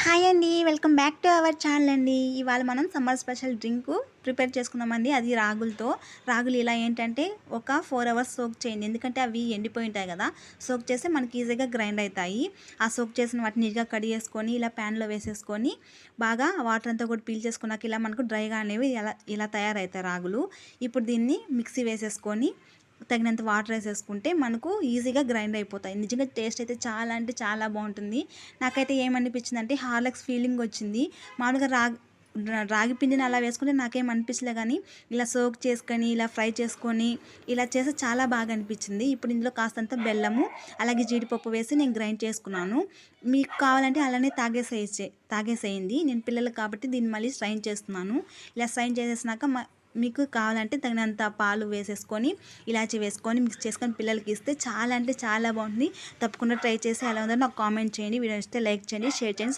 Hi అండి, welcome back to our channel అండి. ఇవాళ మనం సమ్మర్ స్పెషల్ డ్రింక్ ప్రిపేర్ చేసుకున్నామండి. అది రాగులతో. రాగులు ఇలా ఏంటంటే ఒక 4 అవర్స్ సోక్ చేయండి, ఎందుకంటే అవి ఎండిపోయి ఉంటాయి కదా. సోక్ చేస్తే మనకి ఈజీగా గ్రైండ్ అవుతాయి. ఆ సోక్ చేసిన వాటిని నీట్గా కడిగేసుకొని ఇలా ప్యాన్లో వేసేసుకొని బాగా వాటర్ అంతా కూడా పీల్చేసుకున్నాక ఇలా మనకు డ్రైగా అనేవి ఇలా తయారవుతాయి రాగులు. ఇప్పుడు దీన్ని మిక్సీ వేసేసుకొని తగినంత వాటర్ వేసేసుకుంటే మనకు ఈజీగా గ్రైండ్ అయిపోతాయి. నిజంగా టేస్ట్ అయితే చాలా అంటే చాలా బాగుంటుంది. నాకైతే ఏమనిపించింది అంటే హార్లిక్స్ ఫీలింగ్ వచ్చింది. మామూలుగా రాగి పిండిని అలా వేసుకుంటే నాకేం అనిపించలే, కానీ ఇలా సోక్ చేసుకొని ఇలా ఫ్రై చేసుకొని ఇలా చేస్తే చాలా బాగా అనిపించింది. ఇప్పుడు ఇందులో కాస్తంత బెల్లము అలాగే జీడిపప్పు వేసి నేను గ్రైండ్ చేసుకున్నాను. మీకు కావాలంటే అలానే తాగేసేయండి. నేను పిల్లలకు కాబట్టి దీన్ని మళ్ళీ స్ట్రైన్ చేస్తున్నాను. ఇలా స్ట్రైన్ చేసేసినాక మీకు కావాలంటే తగినంత పాలు వేసేసుకొని ఇలాచి వేసుకొని మిక్స్ చేసుకొని పిల్లలకి ఇస్తే చాలా అంటే చాలా బాగుంటుంది. తప్పకుండా ట్రై చేసి ఎలా ఉందో నాకు కామెంట్ చేయండి. వీడియో ఇస్తే లైక్ చేయండి, షేర్ చేయండి,